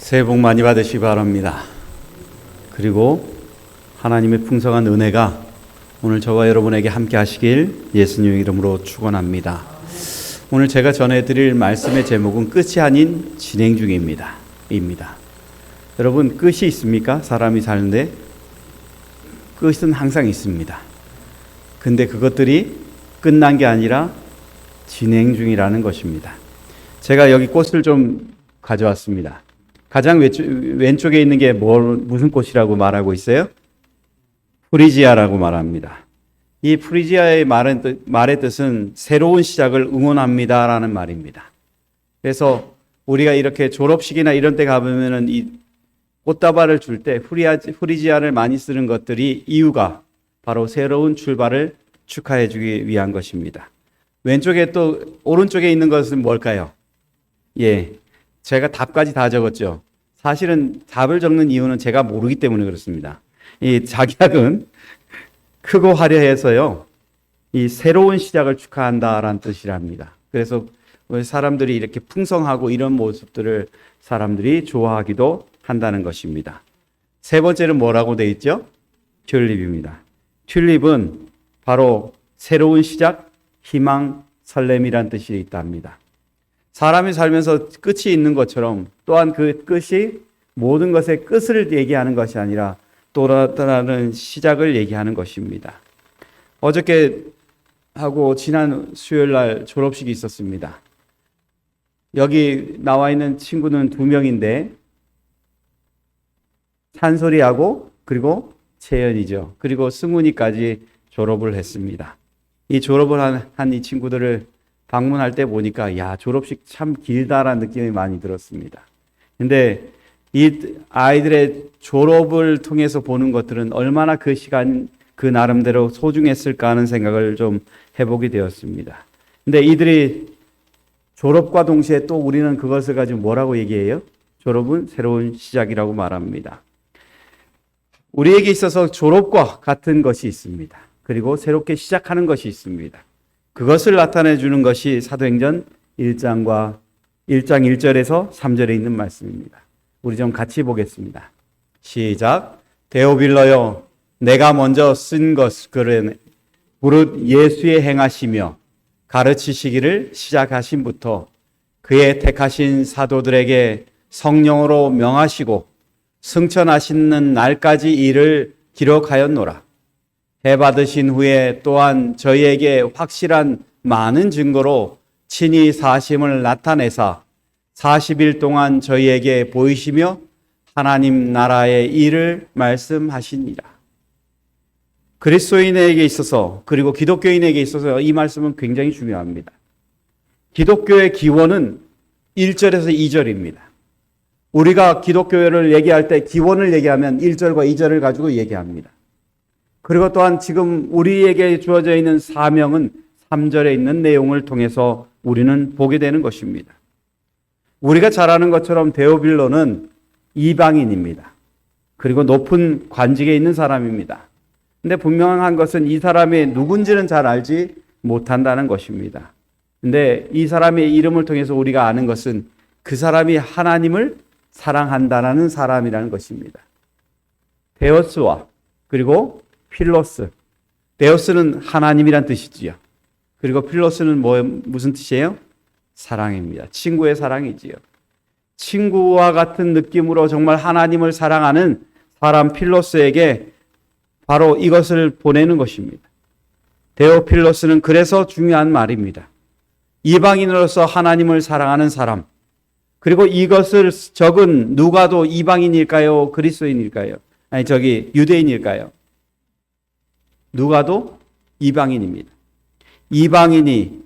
새해 복 많이 받으시기 바랍니다. 그리고 하나님의 풍성한 은혜가 오늘 저와 여러분에게 함께 하시길 예수님의 이름으로 축원합니다. 오늘 제가 전해드릴 말씀의 제목은 끝이 아닌 진행 중입니다. 여러분, 끝이 있습니까? 사람이 사는데 끝은 항상 있습니다. 근데 그것들이 끝난 게 아니라 진행 중이라는 것입니다. 제가 여기 꽃을 좀 가져왔습니다. 가장 왼쪽에 있는 게 무슨 꽃이라고 말하고 있어요? 프리지아라고 말합니다. 이 프리지아의 말의 뜻은 새로운 시작을 응원합니다라는 말입니다. 그래서 우리가 이렇게 졸업식이나 이런 데 가보면은 이 꽃다발을 줄 때 프리지아를 많이 쓰는 것들이 이유가 바로 새로운 출발을 축하해 주기 위한 것입니다. 왼쪽에 또 오른쪽에 있는 것은 뭘까요? 제가 답까지 다 적었죠. 사실은 답을 적는 이유는 제가 모르기 때문에 그렇습니다. 이 작약은 크고 화려해서요, 이 새로운 시작을 축하한다라는 뜻이랍니다. 그래서 사람들이 이렇게 풍성하고 이런 모습들을 사람들이 좋아하기도 한다는 것입니다. 세 번째는 뭐라고 되어 있죠? 튤립입니다. 튤립은 바로 새로운 시작, 희망, 설렘이란 뜻이 있답니다. 사람이 살면서 끝이 있는 것처럼 또한 그 끝이 모든 것의 끝을 얘기하는 것이 아니라 또 다른 시작을 얘기하는 것입니다. 어저께 하고 지난 수요일 날 졸업식이 있었습니다. 여기 나와 있는 친구는 2명인데 찬솔이하고 그리고 채연이죠. 그리고 승훈이까지 졸업을 했습니다. 이 졸업을 한 이 친구들을 방문할 때 보니까 졸업식 참 길다라는 느낌이 많이 들었습니다. 근데 이 아이들의 졸업을 통해서 보는 것들은 얼마나 그 시간 그 나름대로 소중했을까 하는 생각을 좀 해보게 되었습니다. 근데 이들이 졸업과 동시에 또 우리는 그것을 가지고 뭐라고 얘기해요? 졸업은 새로운 시작이라고 말합니다. 우리에게 있어서 졸업과 같은 것이 있습니다. 그리고 새롭게 시작하는 것이 있습니다. 그것을 나타내 주는 것이 사도행전 1장 1절에서 3절에 있는 말씀입니다. 우리 좀 같이 보겠습니다. 시작. 데오빌러여, 내가 먼저 쓴 것을 무릇 예수의 행하시며 가르치시기를 시작하신부터 그의 택하신 사도들에게 성령으로 명하시고 승천하시는 날까지 이를 기록하였노라. 해받으신 후에 또한 저희에게 확실한 많은 증거로 친히 사심을 나타내사 40일 동안 저희에게 보이시며 하나님 나라의 일을 말씀하시니라. 그리스도인에게 있어서 그리고 기독교인에게 있어서 이 말씀은 굉장히 중요합니다. 기독교의 기원은 1절에서 2절입니다. 우리가 기독교를 얘기할 때 기원을 얘기하면 1절과 2절을 가지고 얘기합니다. 그리고 또한 지금 우리에게 주어져 있는 사명은 3절에 있는 내용을 통해서 우리는 보게 되는 것입니다. 우리가 잘 아는 것처럼 데오빌로는 이방인입니다. 그리고 높은 관직에 있는 사람입니다. 근데 분명한 것은 이 사람이 누군지는 잘 알지 못한다는 것입니다. 근데 이 사람의 이름을 통해서 우리가 아는 것은 그 사람이 하나님을 사랑한다는 사람이라는 것입니다. 데오스와 그리고 필로스. 데오스는 하나님이란 뜻이지요. 그리고 필로스는 무슨 뜻이에요? 사랑입니다. 친구의 사랑이지요. 친구와 같은 느낌으로 정말 하나님을 사랑하는 사람 필로스에게 바로 이것을 보내는 것입니다. 데오필로스는 그래서 중요한 말입니다. 이방인으로서 하나님을 사랑하는 사람. 그리고 이것을 적은 누가도 이방인일까요? 그리스도인일까요? 유대인일까요? 누가도 이방인입니다. 이방인이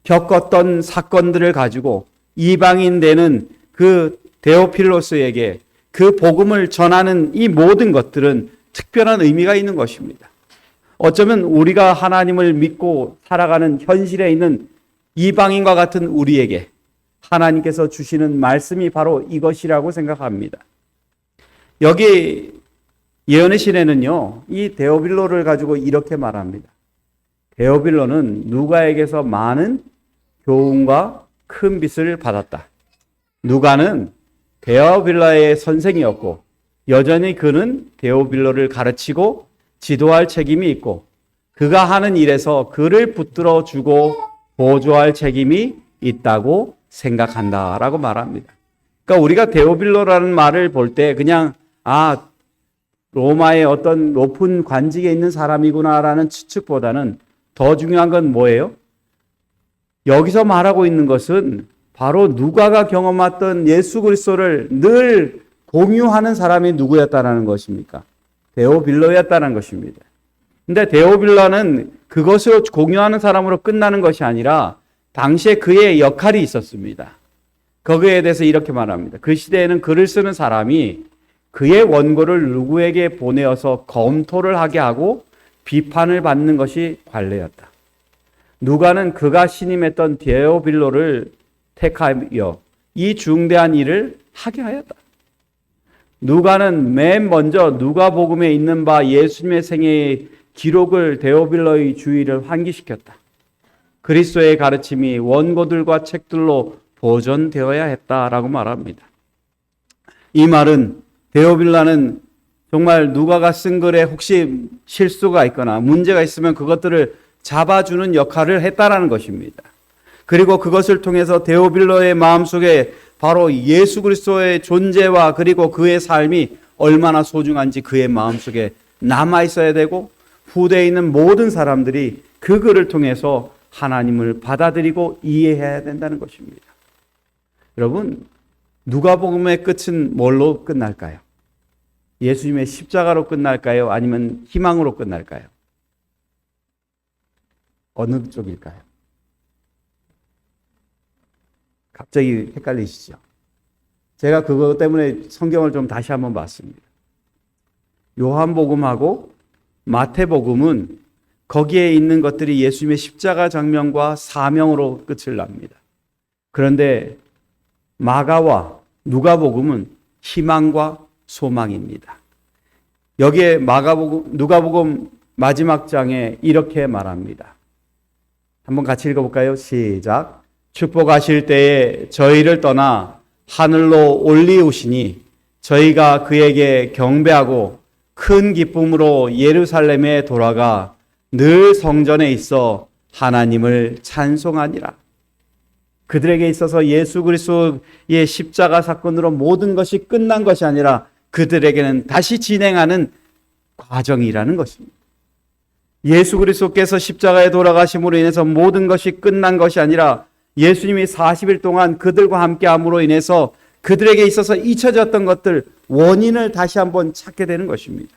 겪었던 사건들을 가지고 이방인 되는 그 데오필로스에게 그 복음을 전하는 이 모든 것들은 특별한 의미가 있는 것입니다. 어쩌면 우리가 하나님을 믿고 살아가는 현실에 있는 이방인과 같은 우리에게 하나님께서 주시는 말씀이 바로 이것이라고 생각합니다. 여기 예언의 시내는요, 이 데오빌로를 가지고 이렇게 말합니다. 데오빌로는 누가에게서 많은 교훈과 큰 빚을 받았다. 누가는 데오빌라의 선생이었고 여전히 그는 데오빌라를 가르치고 지도할 책임이 있고 그가 하는 일에서 그를 붙들어 주고 보조할 책임이 있다고 생각한다라고 말합니다. 그러니까 우리가 데오빌로라는 말을 볼 때 그냥 로마의 어떤 높은 관직에 있는 사람이구나라는 추측보다는 더 중요한 건 뭐예요? 여기서 말하고 있는 것은 바로 누가가 경험했던 예수 그리스도를 늘 공유하는 사람이 누구였다라는 것입니까? 데오빌로였다는 것입니다. 근데 데오빌라는 그것을 공유하는 사람으로 끝나는 것이 아니라 당시에 그의 역할이 있었습니다. 거기에 대해서 이렇게 말합니다. 그 시대에는 글을 쓰는 사람이 그의 원고를 누구에게 보내어서 검토를 하게 하고 비판을 받는 것이 관례였다. 누가는 그가 신임했던 데오빌로를 택하여 이 중대한 일을 하게 하였다. 누가는 맨 먼저 누가복음에 있는 바 예수님의 생애의 기록을 데오빌로의 주의를 환기시켰다. 그리스도의 가르침이 원고들과 책들로 보존되어야 했다라고 말합니다. 이 말은 데오빌라는 정말 누가가 쓴 글에 혹시 실수가 있거나 문제가 있으면 그것들을 잡아주는 역할을 했다라는 것입니다. 그리고 그것을 통해서 데오빌로의 마음속에 바로 예수 그리스도의 존재와 그리고 그의 삶이 얼마나 소중한지 그의 마음속에 남아있어야 되고 후대에 있는 모든 사람들이 그 글을 통해서 하나님을 받아들이고 이해해야 된다는 것입니다. 여러분, 누가복음의 끝은 뭘로 끝날까요? 예수님의 십자가로 끝날까요? 아니면 희망으로 끝날까요? 어느 쪽일까요? 갑자기 헷갈리시죠? 제가 그것 때문에 성경을 좀 다시 한번 봤습니다. 요한복음하고 마태복음은 거기에 있는 것들이 예수님의 십자가 장면과 사명으로 끝을 납니다. 그런데 마가와 누가복음은 희망과 소망입니다. 여기에 누가복음 마지막 장에 이렇게 말합니다. 한번 같이 읽어볼까요? 시작. 축복하실 때에 저희를 떠나 하늘로 올리우시니 저희가 그에게 경배하고 큰 기쁨으로 예루살렘에 돌아가 늘 성전에 있어 하나님을 찬송하니라. 그들에게 있어서 예수 그리스도의 십자가 사건으로 모든 것이 끝난 것이 아니라 그들에게는 다시 진행하는 과정이라는 것입니다. 예수 그리스도께서 십자가에 돌아가심으로 인해서 모든 것이 끝난 것이 아니라 예수님이 40일 동안 그들과 함께함으로 인해서 그들에게 있어서 잊혀졌던 것들 원인을 다시 한번 찾게 되는 것입니다.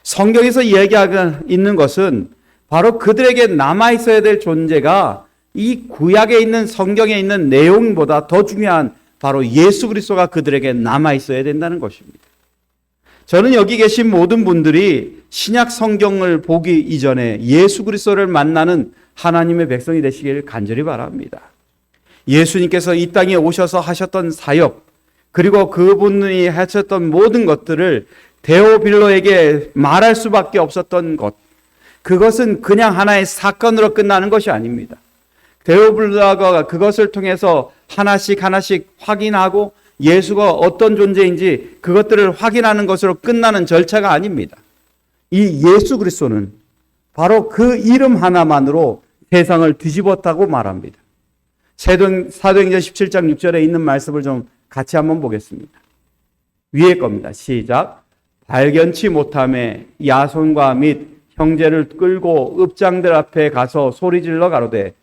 성경에서 이야기하고 있는 것은 바로 그들에게 남아있어야 될 존재가 이 구약에 있는 성경에 있는 내용보다 더 중요한 바로 예수 그리스도가 그들에게 남아있어야 된다는 것입니다. 저는 여기 계신 모든 분들이 신약 성경을 보기 이전에 예수 그리스도를 만나는 하나님의 백성이 되시길 간절히 바랍니다. 예수님께서 이 땅에 오셔서 하셨던 사역, 그리고 그분이 하셨던 모든 것들을 데오빌로에게 말할 수밖에 없었던 것, 그것은 그냥 하나의 사건으로 끝나는 것이 아닙니다. 데오빌로가 그것을 통해서 하나씩 확인하고 예수가 어떤 존재인지 그것들을 확인하는 것으로 끝나는 절차가 아닙니다. 이 예수 그리스도는 바로 그 이름 하나만으로 세상을 뒤집었다고 말합니다. 사도행전 17장 6절에 있는 말씀을 좀 같이 한번 보겠습니다. 위에 겁니다. 시작. 발견치 못함에 야손과 및 형제를 끌고 읍장들 앞에 가서 소리질러 가로되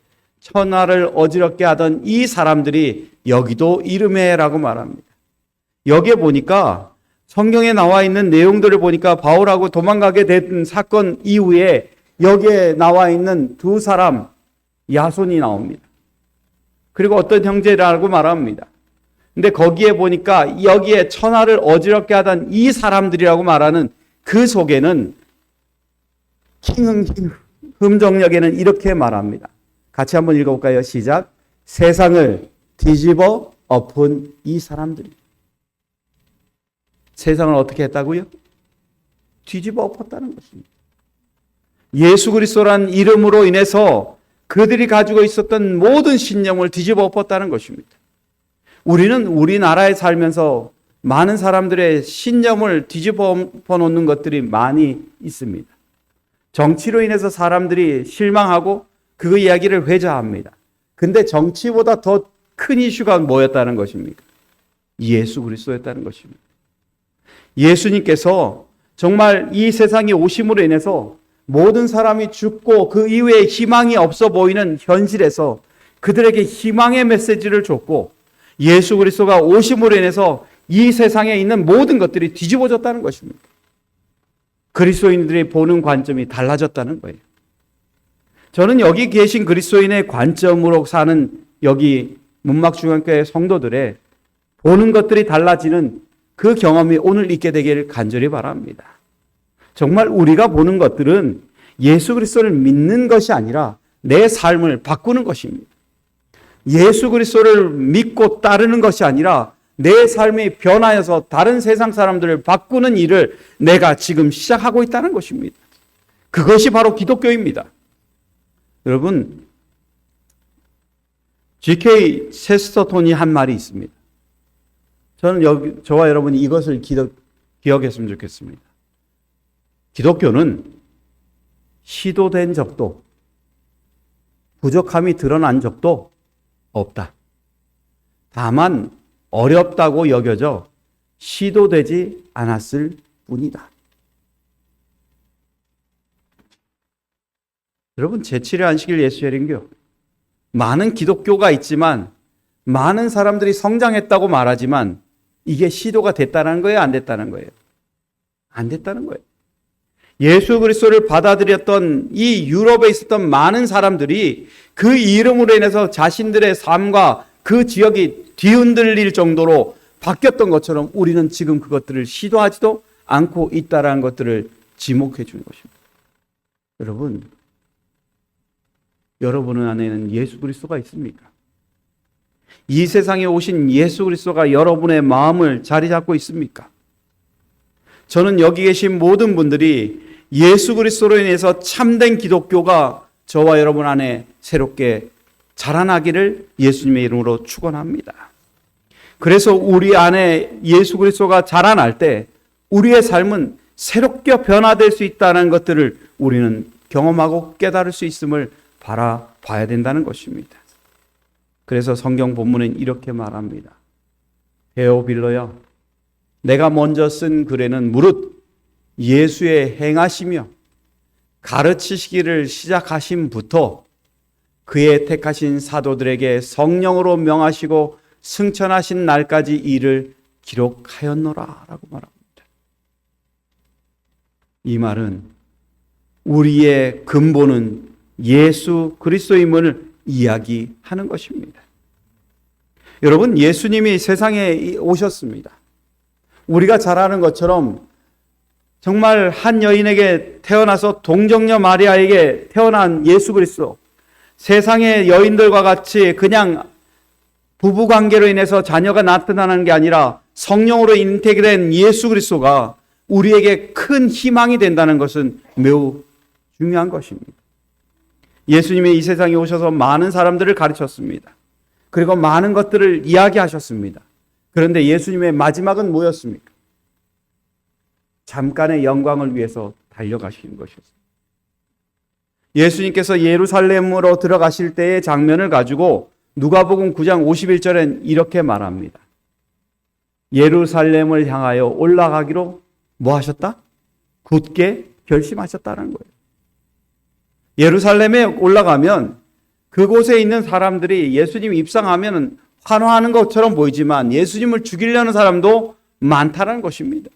천하를 어지럽게 하던 이 사람들이 여기도 이름해라고 말합니다. 여기에 보니까 성경에 나와 있는 내용들을 보니까 바울하고 도망가게 된 사건 이후에 여기에 나와 있는 두 사람 야손이 나옵니다. 그리고 어떤 형제라고 말합니다. 근데 거기에 보니까 여기에 천하를 어지럽게 하던 이 사람들이라고 말하는 그 속에는 흠정역에는 이렇게 말합니다. 같이 한번 읽어볼까요? 시작. 세상을 뒤집어 엎은 이 사람들이. 세상을 어떻게 했다고요? 뒤집어 엎었다는 것입니다. 예수 그리스도라는 이름으로 인해서 그들이 가지고 있었던 모든 신념을 뒤집어 엎었다는 것입니다. 우리는 우리나라에 살면서 많은 사람들의 신념을 뒤집어 놓는 것들이 많이 있습니다. 정치로 인해서 사람들이 실망하고 그 이야기를 회자합니다. 근데 정치보다 더 큰 이슈가 뭐였다는 것입니까? 예수 그리스도였다는 것입니다. 예수님께서 정말 이 세상에 오심으로 인해서 모든 사람이 죽고 그 이후에 희망이 없어 보이는 현실에서 그들에게 희망의 메시지를 줬고, 예수 그리스도가 오심으로 인해서 이 세상에 있는 모든 것들이 뒤집어졌다는 것입니다. 그리스도인들이 보는 관점이 달라졌다는 거예요. 저는 여기 계신 그리스도인의 관점으로 사는 여기 문막중앙교회 성도들의 보는 것들이 달라지는 그 경험이 오늘 있게 되기를 간절히 바랍니다. 정말 우리가 보는 것들은 예수 그리스도를 믿는 것이 아니라 내 삶을 바꾸는 것입니다. 예수 그리스도를 믿고 따르는 것이 아니라 내 삶이 변하여서 다른 세상 사람들을 바꾸는 일을 내가 지금 시작하고 있다는 것입니다. 그것이 바로 기독교입니다. 여러분, G.K. 체스터톤이 한 말이 있습니다. 저는 저와 여러분이 이것을 기억했으면 좋겠습니다. 기독교는 시도된 적도 부족함이 드러난 적도 없다. 다만 어렵다고 여겨져 시도되지 않았을 뿐이다. 여러분, 제7회 안식일 예수혈인교 많은 기독교가 있지만 많은 사람들이 성장했다고 말하지만 이게 시도가 됐다는 거예요? 안 됐다는 거예요? 안 됐다는 거예요. 예수 그리스도를 받아들였던 이 유럽에 있었던 많은 사람들이 그 이름으로 인해서 자신들의 삶과 그 지역이 뒤흔들릴 정도로 바뀌었던 것처럼 우리는 지금 그것들을 시도하지도 않고 있다는 것들을 지목해 주는 것입니다. 여러분 안에는 예수 그리스도가 있습니까? 이 세상에 오신 예수 그리스도가 여러분의 마음을 자리 잡고 있습니까? 저는 여기 계신 모든 분들이 예수 그리스도로 인해서 참된 기독교가 저와 여러분 안에 새롭게 자라나기를 예수님의 이름으로 축원합니다. 그래서 우리 안에 예수 그리스도가 자라날 때 우리의 삶은 새롭게 변화될 수 있다는 것들을 우리는 경험하고 깨달을 수 있음을 바라봐야 된다는 것입니다. 그래서 성경 본문은 이렇게 말합니다. 데오빌로여, 내가 먼저 쓴 글에는 무릇 예수의 행하시며 가르치시기를 시작하심부터 그의 택하신 사도들에게 성령으로 명하시고 승천하신 날까지 이를 기록하였노라 라고 말합니다. 이 말은 우리의 근본은 예수 그리스도임을 이야기하는 것입니다. 여러분, 예수님이 세상에 오셨습니다. 우리가 잘 아는 것처럼 정말 한 여인에게 태어나서 동정녀 마리아에게 태어난 예수 그리스도, 세상의 여인들과 같이 그냥 부부관계로 인해서 자녀가 나타나는 게 아니라 성령으로 잉태된 예수 그리스도가 우리에게 큰 희망이 된다는 것은 매우 중요한 것입니다. 예수님이 이 세상에 오셔서 많은 사람들을 가르쳤습니다. 그리고 많은 것들을 이야기하셨습니다. 그런데 예수님의 마지막은 뭐였습니까? 잠깐의 영광을 위해서 달려가시는 것이었습니다. 예수님께서 예루살렘으로 들어가실 때의 장면을 가지고 누가복음 9장 51절엔 이렇게 말합니다. 예루살렘을 향하여 올라가기로 뭐 하셨다? 굳게 결심하셨다는 거예요. 예루살렘에 올라가면 그곳에 있는 사람들이 예수님 입성하면 환호하는 것처럼 보이지만 예수님을 죽이려는 사람도 많다는 것입니다.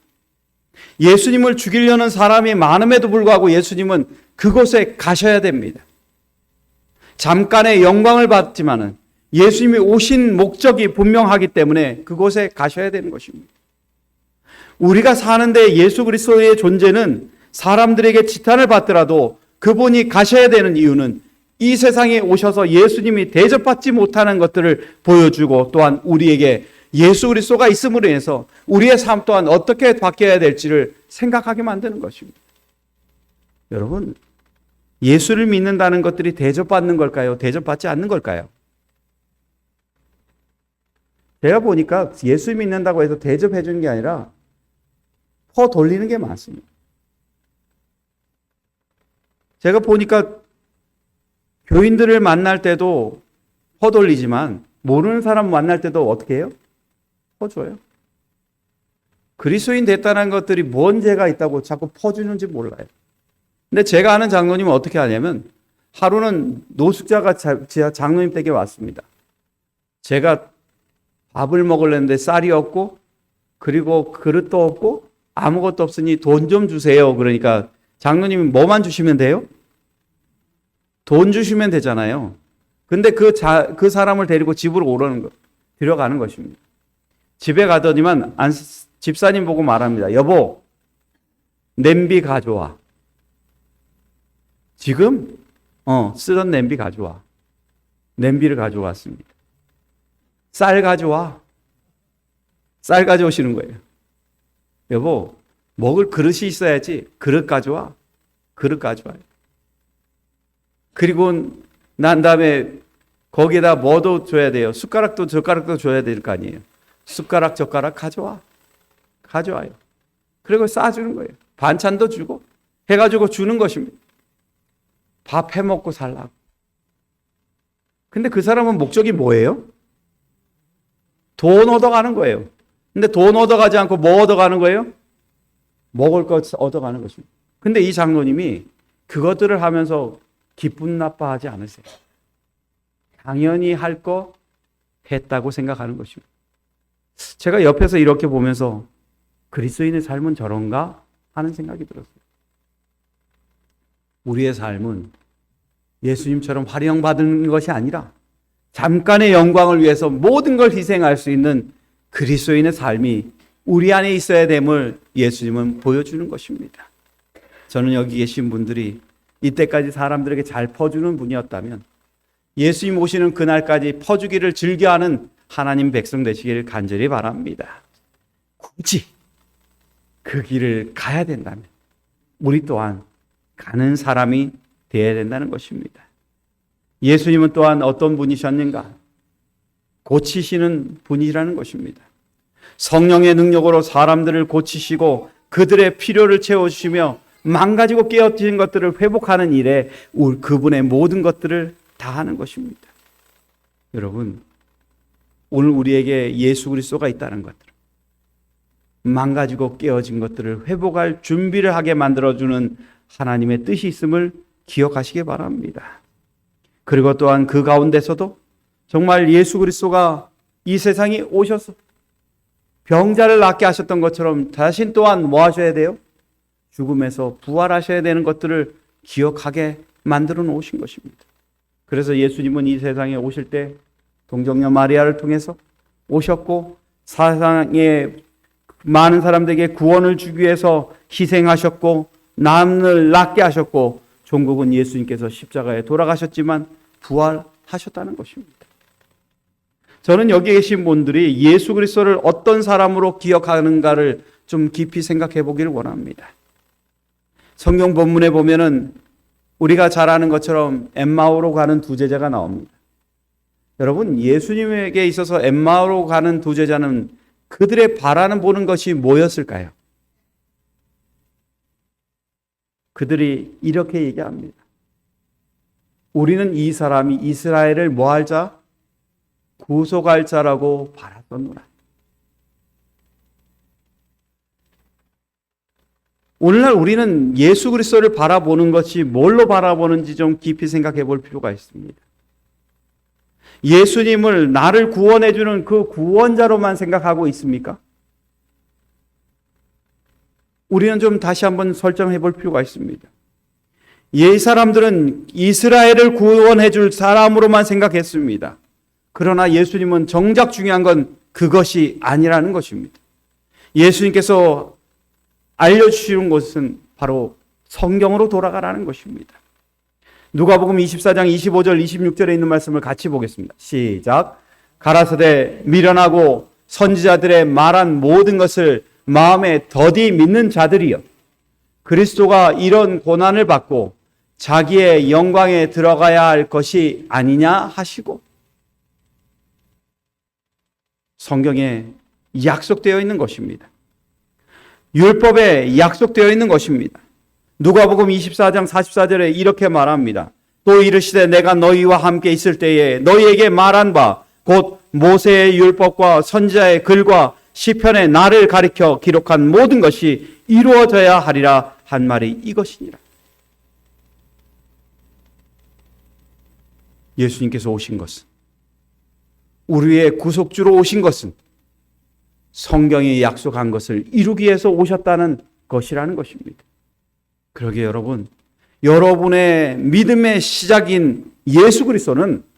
예수님을 죽이려는 사람이 많음에도 불구하고 예수님은 그곳에 가셔야 됩니다. 잠깐의 영광을 받지만은 예수님이 오신 목적이 분명하기 때문에 그곳에 가셔야 되는 것입니다. 우리가 사는데 예수 그리스도의 존재는 사람들에게 지탄을 받더라도 그분이 가셔야 되는 이유는 이 세상에 오셔서 예수님이 대접받지 못하는 것들을 보여주고 또한 우리에게 예수 그리스도가 있음으로 인해서 우리의 삶 또한 어떻게 바뀌어야 될지를 생각하게 만드는 것입니다. 여러분, 예수를 믿는다는 것들이 대접받는 걸까요? 대접받지 않는 걸까요? 제가 보니까 예수 믿는다고 해서 대접해 주는 게 아니라 퍼 돌리는 게 많습니다. 제가 보니까 교인들을 만날 때도 퍼 돌리지만 모르는 사람 만날 때도 어떻게 해요? 퍼 줘요. 그리스도인 됐다는 것들이 뭔 죄가 있다고 자꾸 퍼주는지 몰라요. 근데 제가 아는 장로님은 어떻게 하냐면 하루는 노숙자가 장로님 댁에 왔습니다. 제가 밥을 먹으려는데 쌀이 없고 그리고 그릇도 없고 아무것도 없으니 돈 좀 주세요. 그러니까 장로님이 뭐만 주시면 돼요? 돈 주시면 되잖아요. 근데 그 사람을 데리고 집으로 들어가는 것입니다. 집에 가더니만 집사님 보고 말합니다. 여보, 냄비 가져와. 지금? 쓰던 냄비 가져와. 냄비를 가져왔습니다. 쌀 가져와. 쌀 가져오시는 거예요. 여보, 먹을 그릇이 있어야지. 그릇 가져와. 그릇 가져와요. 그리고 난 다음에 거기에다 뭐도 줘야 돼요. 숟가락도 젓가락도 줘야 될 거 아니에요. 숟가락 젓가락 가져와요. 그리고 싸주는 거예요. 반찬도 주고 해가지고 주는 것입니다. 밥 해먹고 살라고. 근데 그 사람은 목적이 뭐예요? 돈 얻어가는 거예요. 근데 돈 얻어가지 않고 뭐 얻어가는 거예요? 먹을 것 얻어가는 것입니다. 근데 이 장로님이 그것들을 하면서 기분 나빠하지 않으세요. 당연히 할 거 했다고 생각하는 것입니다. 제가 옆에서 이렇게 보면서 그리스도인의 삶은 저런가 하는 생각이 들었어요. 우리의 삶은 예수님처럼 활용받은 것이 아니라 잠깐의 영광을 위해서 모든 걸 희생할 수 있는 그리스도인의 삶이 우리 안에 있어야 됨을 예수님은 보여주는 것입니다. 저는 여기 계신 분들이 이때까지 사람들에게 잘 퍼주는 분이었다면 예수님 오시는 그날까지 퍼주기를 즐겨하는 하나님 백성 되시기를 간절히 바랍니다. 굳이 그 길을 가야 된다면 우리 또한 가는 사람이 되어야 된다는 것입니다. 예수님은 또한 어떤 분이셨는가? 고치시는 분이라는 것입니다. 성령의 능력으로 사람들을 고치시고 그들의 필요를 채워주시며 망가지고 깨어진 것들을 회복하는 일에 그분의 모든 것들을 다 하는 것입니다. 여러분, 오늘 우리에게 예수 그리스도가 있다는 것들, 망가지고 깨어진 것들을 회복할 준비를 하게 만들어주는 하나님의 뜻이 있음을 기억하시기 바랍니다. 그리고 또한 그 가운데서도 정말 예수 그리스도가 이 세상에 오셔서 병자를 낫게 하셨던 것처럼 자신 또한 뭐 하셔야 돼요? 죽음에서 부활하셔야 되는 것들을 기억하게 만들어 놓으신 것입니다. 그래서 예수님은 이 세상에 오실 때 동정녀 마리아를 통해서 오셨고 세상에 많은 사람들에게 구원을 주기 위해서 희생하셨고 남을 낫게 하셨고 종국은 예수님께서 십자가에 돌아가셨지만 부활하셨다는 것입니다. 저는 여기 계신 분들이 예수 그리스도를 어떤 사람으로 기억하는가를 좀 깊이 생각해 보기를 원합니다. 성경 본문에 보면은 우리가 잘 아는 것처럼 엠마오로 가는 두 제자가 나옵니다. 여러분, 예수님에게 있어서 엠마오로 가는 두 제자는 그들의 바라는 보는 것이 뭐였을까요? 그들이 이렇게 얘기합니다. 우리는 이 사람이 이스라엘을 뭐 할 자? 구속할 자라고 바랐었노라. 오늘날 우리는 예수 그리스도를 바라보는 것이 뭘로 바라보는지 좀 깊이 생각해 볼 필요가 있습니다. 예수님을 나를 구원해 주는 그 구원자로만 생각하고 있습니까? 우리는 좀 다시 한번 설정해 볼 필요가 있습니다. 이 사람들은 이스라엘을 구원해 줄 사람으로만 생각했습니다. 그러나 예수님은 정작 중요한 건 그것이 아니라는 것입니다. 예수님께서 알려주시는 것은 바로 성경으로 돌아가라는 것입니다. 누가복음 24장 25절 26절에 있는 말씀을 같이 보겠습니다. 시작. 가라사대 미련하고 선지자들의 말한 모든 것을 마음에 더디 믿는 자들이여 그리스도가 이런 고난을 받고 자기의 영광에 들어가야 할 것이 아니냐 하시고 성경에 약속되어 있는 것입니다. 율법에 약속되어 있는 것입니다. 누가복음 24장 44절에 이렇게 말합니다. 또 이르시되 내가 너희와 함께 있을 때에 너희에게 말한 바 곧 모세의 율법과 선지자의 글과 시편에 나를 가리켜 기록한 모든 것이 이루어져야 하리라 한 말이 이것이니라. 예수님께서 오신 것은, 우리의 구속주로 오신 것은 성경이 약속한 것을 이루기 위해서 오셨다는 것이라는 것입니다. 그러기에 여러분의 믿음의 시작인 예수 그리스도는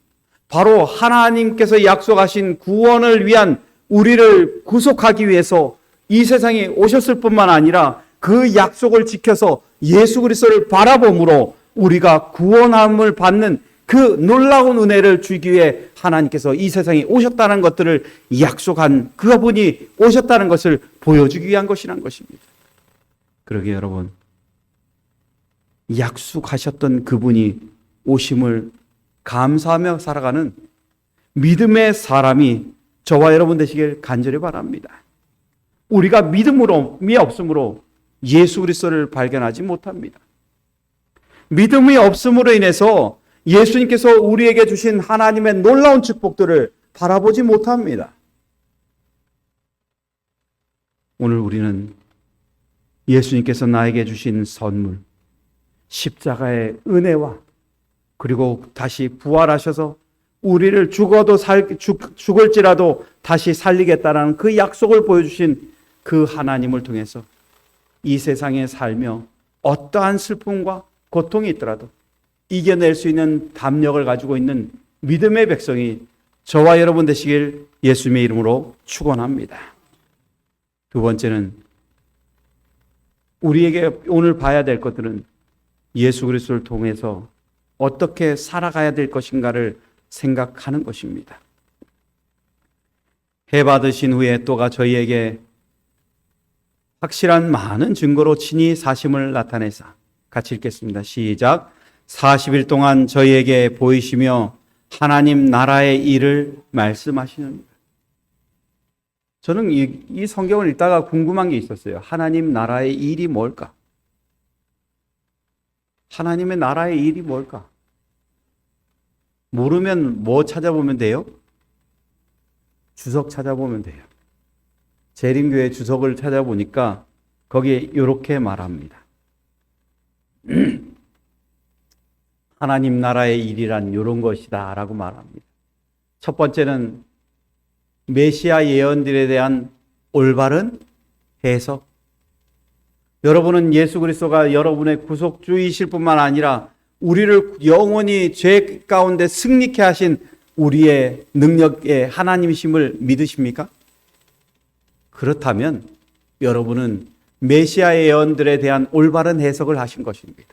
바로 하나님께서 약속하신 구원을 위한 우리를 구속하기 위해서 이 세상에 오셨을 뿐만 아니라 그 약속을 지켜서 예수 그리스도를 바라봄으로 우리가 구원함을 받는 그 놀라운 은혜를 주기 위해 하나님께서 이 세상에 오셨다는 것들을 약속한 그분이 오셨다는 것을 보여주기 위한 것이란 것입니다. 그러기에 여러분, 약속하셨던 그분이 오심을 감사하며 살아가는 믿음의 사람이 저와 여러분 되시길 간절히 바랍니다. 우리가 믿음이 없으므로 예수 그리스도를 발견하지 못합니다. 믿음이 없음으로 인해서 예수님께서 우리에게 주신 하나님의 놀라운 축복들을 바라보지 못합니다. 오늘 우리는 예수님께서 나에게 주신 선물, 십자가의 은혜와 그리고 다시 부활하셔서 우리를 죽을지라도 다시 살리겠다는 그 약속을 보여주신 그 하나님을 통해서 이 세상에 살며 어떠한 슬픔과 고통이 있더라도 이겨낼 수 있는 담력을 가지고 있는 믿음의 백성이 저와 여러분 되시길 예수님의 이름으로 축원합니다. 두 번째는 우리에게 오늘 봐야 될 것들은 예수 그리스도를 통해서 어떻게 살아가야 될 것인가를 생각하는 것입니다. 해 받으신 후에 또가 저희에게 확실한 많은 증거로 친히 사심을 나타내사. 같이 읽겠습니다. 시작. 40일 동안 저희에게 보이시며 하나님 나라의 일을 말씀하시는. 저는 이 성경을 읽다가 궁금한 게 있었어요. 하나님 나라의 일이 뭘까? 하나님의 나라의 일이 뭘까? 모르면 뭐 찾아보면 돼요? 주석 찾아보면 돼요. 재림교회 주석을 찾아보니까 거기에 이렇게 말합니다. 하나님 나라의 일이란 이런 것이다 라고 말합니다. 첫 번째는 메시아 예언들에 대한 올바른 해석. 여러분은 예수 그리스도가 여러분의 구속주이실 뿐만 아니라 우리를 영원히 죄 가운데 승리케 하신 우리의 능력의 하나님이심을 믿으십니까? 그렇다면 여러분은 메시아 예언들에 대한 올바른 해석을 하신 것입니다.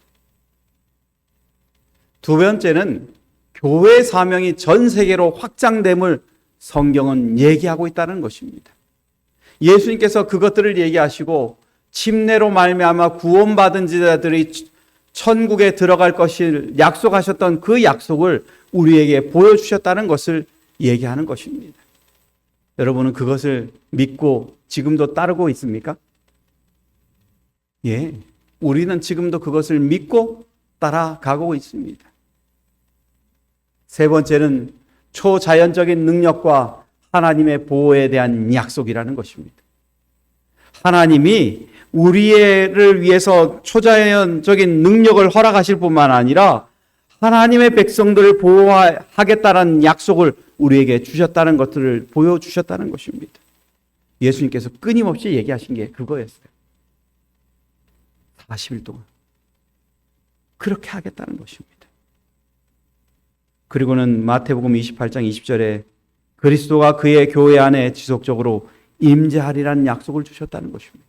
두 번째는 교회 사명이 전 세계로 확장됨을 성경은 얘기하고 있다는 것입니다. 예수님께서 그것들을 얘기하시고 침례로 말미암아 구원받은 자들이 천국에 들어갈 것을 약속하셨던 그 약속을 우리에게 보여주셨다는 것을 얘기하는 것입니다. 여러분은 그것을 믿고 지금도 따르고 있습니까? 예, 우리는 지금도 그것을 믿고 따라가고 있습니다. 세 번째는 초자연적인 능력과 하나님의 보호에 대한 약속이라는 것입니다. 하나님이 우리를 위해서 초자연적인 능력을 허락하실 뿐만 아니라 하나님의 백성들을 보호하겠다는 약속을 우리에게 주셨다는 것들을 보여주셨다는 것입니다. 예수님께서 끊임없이 얘기하신 게 그거였어요. 40일 동안 그렇게 하겠다는 것입니다. 그리고는 마태복음 28장 20절에 그리스도가 그의 교회 안에 지속적으로 임재하리라는 약속을 주셨다는 것입니다.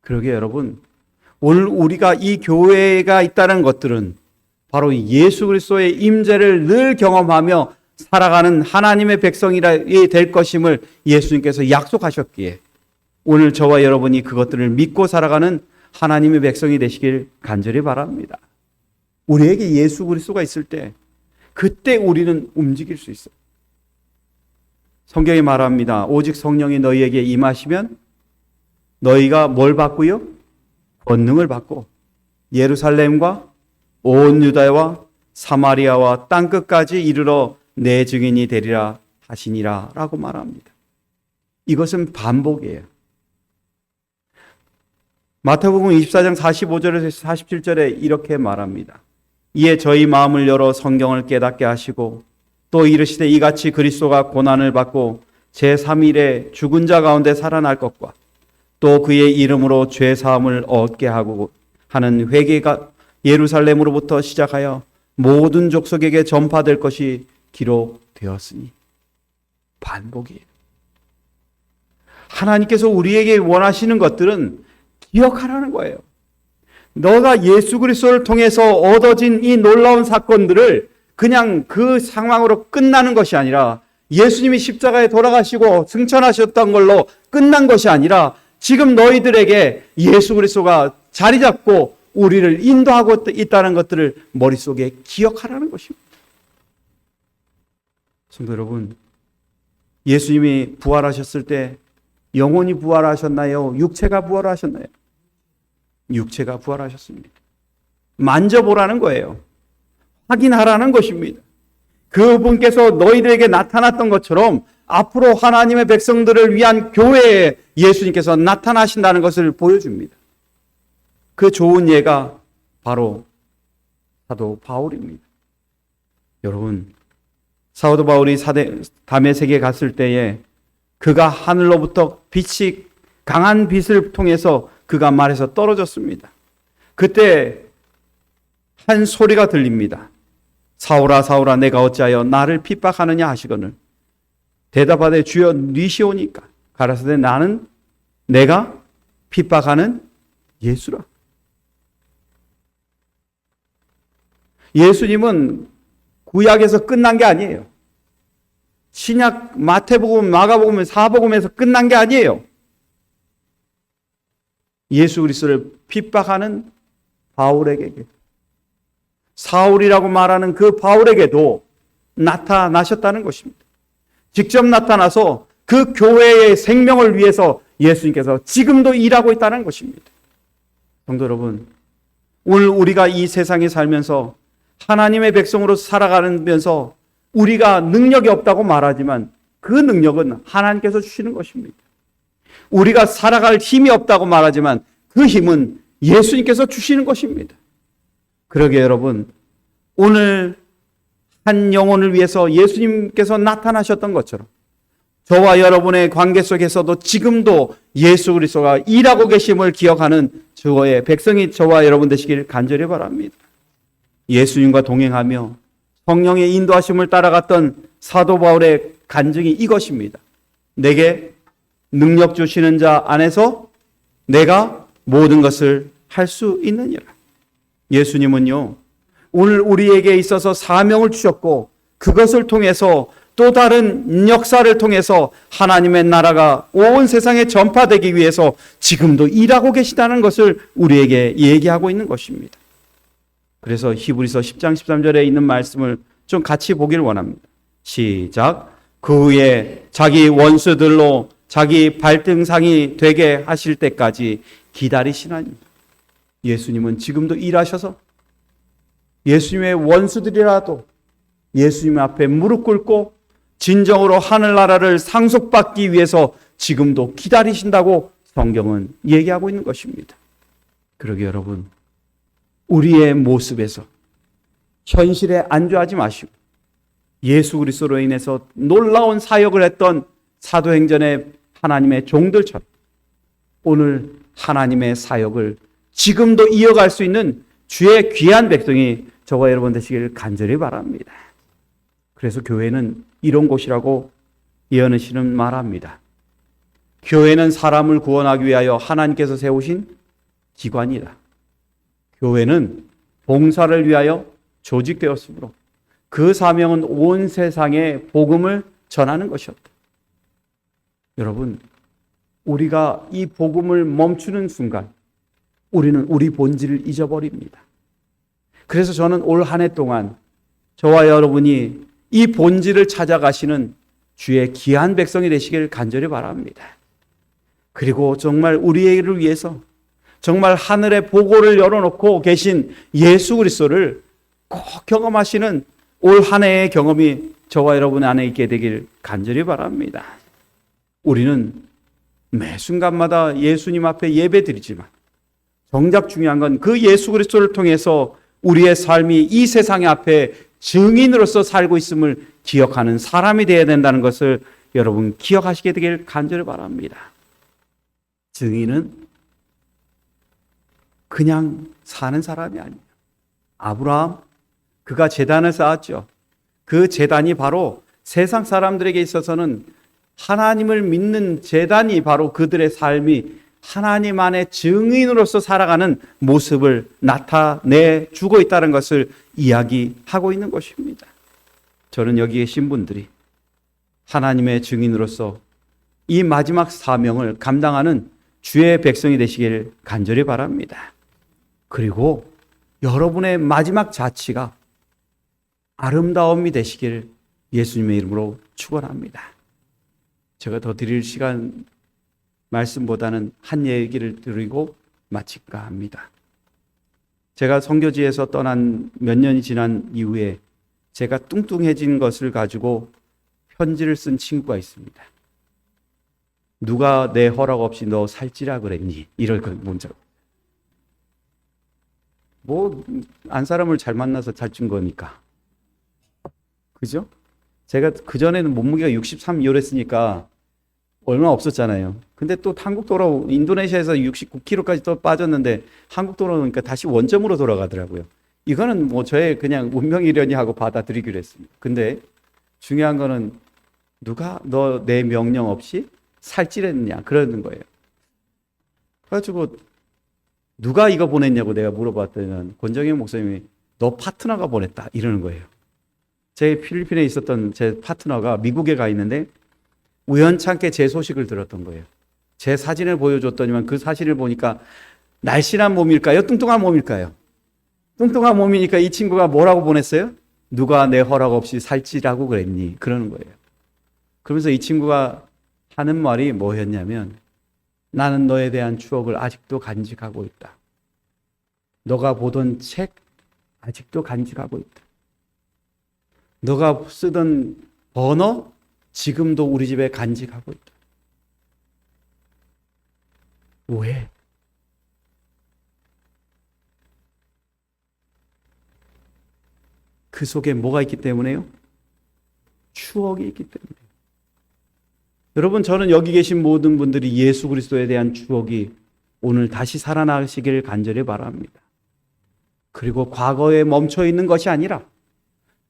그러게 여러분, 오늘 우리가 이 교회가 있다는 것들은 바로 예수 그리스도의 임재를 늘 경험하며 살아가는 하나님의 백성이 될 것임을 예수님께서 약속하셨기에 오늘 저와 여러분이 그것들을 믿고 살아가는 하나님의 백성이 되시길 간절히 바랍니다. 우리에게 예수 그리스도가 있을 때 그때 우리는 움직일 수 있어요. 성경이 말합니다. 오직 성령이 너희에게 임하시면 너희가 뭘 받고요? 권능을 받고 예루살렘과 온 유다와 사마리아와 땅끝까지 이르러 내 증인이 되리라 하시니라 라고 말합니다. 이것은 반복이에요. 마태복음 24장 45절에서 47절에 이렇게 말합니다. 이에 저희 마음을 열어 성경을 깨닫게 하시고 또 이르시되 이같이 그리스도가 고난을 받고 제3일에 죽은 자 가운데 살아날 것과 또 그의 이름으로 죄 사함을 얻게 하고 하는 회개가 예루살렘으로부터 시작하여 모든 족속에게 전파될 것이 기록되었으니. 반복이에요. 하나님께서 우리에게 원하시는 것들은 기억하라는 거예요. 너가 예수 그리스도를 통해서 얻어진 이 놀라운 사건들을 그냥 그 상황으로 끝나는 것이 아니라 예수님이 십자가에 돌아가시고 승천하셨던 걸로 끝난 것이 아니라 지금 너희들에게 예수 그리스도가 자리 잡고 우리를 인도하고 있다는 것들을 머릿속에 기억하라는 것입니다. 성도 여러분, 예수님이 부활하셨을 때 영혼이 부활하셨나요? 육체가 부활하셨나요? 육체가 부활하셨습니다. 만져보라는 거예요. 확인하라는 것입니다. 그분께서 너희들에게 나타났던 것처럼 앞으로 하나님의 백성들을 위한 교회에 예수님께서 나타나신다는 것을 보여줍니다. 그 좋은 예가 바로 사도 바울입니다. 여러분, 사도 바울이 다메섹에 갔을 때에 그가 하늘로부터 빛이 강한 빛을 통해서 그가 말에서 떨어졌습니다. 그때 한 소리가 들립니다. 사울아 사울아 내가 어찌하여 나를 핍박하느냐 하시거늘 대답하되 주여 니시오니까 가라사대 나는 내가 핍박하는 예수라. 예수님은 구약에서 끝난 게 아니에요. 신약 마태복음, 마가복음, 사복음에서 끝난 게 아니에요. 예수 그리스도를 핍박하는 바울에게, 사울이라고 말하는 그 바울에게도 나타나셨다는 것입니다. 직접 나타나서 그 교회의 생명을 위해서 예수님께서 지금도 일하고 있다는 것입니다. 성도 여러분, 오늘 우리가 이 세상에 살면서 하나님의 백성으로 살아가면서 우리가 능력이 없다고 말하지만 그 능력은 하나님께서 주시는 것입니다. 우리가 살아갈 힘이 없다고 말하지만 그 힘은 예수님께서 주시는 것입니다. 그러게 여러분, 오늘 한 영혼을 위해서 예수님께서 나타나셨던 것처럼 저와 여러분의 관계 속에서도 지금도 예수 그리스도가 일하고 계심을 기억하는 저의 백성이 저와 여러분 되시길 간절히 바랍니다. 예수님과 동행하며 성령의 인도하심을 따라갔던 사도 바울의 간증이 이것입니다. 내게 능력 주시는 자 안에서 내가 모든 것을 할 수 있느니라. 예수님은요, 오늘 우리에게 있어서 사명을 주셨고 그것을 통해서 또 다른 역사를 통해서 하나님의 나라가 온 세상에 전파되기 위해서 지금도 일하고 계시다는 것을 우리에게 얘기하고 있는 것입니다. 그래서 히브리서 10장 13절에 있는 말씀을 좀 같이 보기를 원합니다. 시작. 그 후에 자기 원수들로 자기 발등상이 되게 하실 때까지 기다리시나니. 예수님은 지금도 일하셔서 예수님의 원수들이라도 예수님 앞에 무릎 꿇고 진정으로 하늘나라를 상속받기 위해서 지금도 기다리신다고 성경은 얘기하고 있는 것입니다. 그러게 여러분, 우리의 모습에서 현실에 안주하지 마시고 예수 그리스도로 인해서 놀라운 사역을 했던 사도행전의 하나님의 종들처럼 오늘 하나님의 사역을 지금도 이어갈 수 있는 주의 귀한 백성이 저와 여러분 되시길 간절히 바랍니다. 그래서 교회는 이런 곳이라고 예언하시는 말합니다. 교회는 사람을 구원하기 위하여 하나님께서 세우신 기관이다. 교회는 봉사를 위하여 조직되었으므로 그 사명은 온 세상에 복음을 전하는 것이었다. 여러분, 우리가 이 복음을 멈추는 순간 우리는 우리 본질을 잊어버립니다. 그래서 저는 올 한 해 동안 저와 여러분이 이 본질을 찾아가시는 주의 귀한 백성이 되시길 간절히 바랍니다. 그리고 정말 우리를 위해서 정말 하늘의 보고를 열어놓고 계신 예수 그리스도를 꼭 경험하시는 올 한 해의 경험이 저와 여러분 안에 있게 되길 간절히 바랍니다. 우리는 매 순간마다 예수님 앞에 예배드리지만 정작 중요한 건 그 예수 그리스도를 통해서 우리의 삶이 이 세상 앞에 증인으로서 살고 있음을 기억하는 사람이 되어야 된다는 것을 여러분 기억하시게 되길 간절히 바랍니다. 증인은 그냥 사는 사람이 아니에요. 아브라함, 그가 제단을 쌓았죠. 그 제단이 바로 세상 사람들에게 있어서는 하나님을 믿는 제단이 바로 그들의 삶이 하나님 안에 증인으로서 살아가는 모습을 나타내 주고 있다는 것을 이야기하고 있는 것입니다. 저는 여기 계신 분들이 하나님의 증인으로서 이 마지막 사명을 감당하는 주의 백성이 되시길 간절히 바랍니다. 그리고 여러분의 마지막 자치가 아름다움이 되시길 예수님의 이름으로 축원합니다. 제가 더 드릴 시간 말씀보다는 한 얘기를 드리고 마칠까 합니다. 제가 선교지에서 떠난 몇 년이 지난 이후에 제가 뚱뚱해진 것을 가지고 편지를 쓴 친구가 있습니다. 누가 내 허락 없이 너 살찌라 그랬니? 이럴 그 문자. 안 사람을 잘 만나서 잘 찐 거니까. 그죠? 제가 그전에는 몸무게가 63 이랬으니까 얼마 없었잖아요. 근데 또 한국 돌아오고 인도네시아에서 69kg까지 또 빠졌는데 한국 돌아오니까 다시 원점으로 돌아가더라고요. 이거는 저의 그냥 운명이려니 하고 받아들이기로 했습니다. 근데 중요한 거는 누가 너 내 명령 없이 살찌랬느냐 그러는 거예요. 그래가지고 누가 이거 보냈냐고 내가 물어봤더니 권정현 목사님이 너 파트너가 보냈다 이러는 거예요. 제 필리핀에 있었던 제 파트너가 미국에 가 있는데 우연찮게 제 소식을 들었던 거예요. 제 사진을 보여줬더니만 그 사진을 보니까 날씬한 몸일까요? 뚱뚱한 몸일까요? 뚱뚱한 몸이니까 이 친구가 뭐라고 보냈어요? 누가 내 허락 없이 살찌라고 그랬니? 그러는 거예요. 그러면서 이 친구가 하는 말이 뭐였냐면 나는 너에 대한 추억을 아직도 간직하고 있다. 너가 보던 책 아직도 간직하고 있다. 너가 쓰던 번호 지금도 우리 집에 간직하고 있다. 왜? 그 속에 뭐가 있기 때문에요? 추억이 있기 때문에. 여러분, 저는 여기 계신 모든 분들이 예수 그리스도에 대한 추억이 오늘 다시 살아나시길 간절히 바랍니다. 그리고 과거에 멈춰 있는 것이 아니라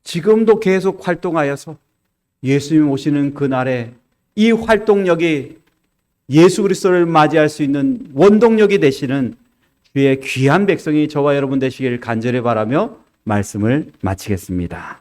지금도 계속 활동하여서 예수님 오시는 그날에 이 활동력이 예수 그리스도를 맞이할 수 있는 원동력이 되시는 주의 귀한 백성이 저와 여러분 되시길 간절히 바라며 말씀을 마치겠습니다.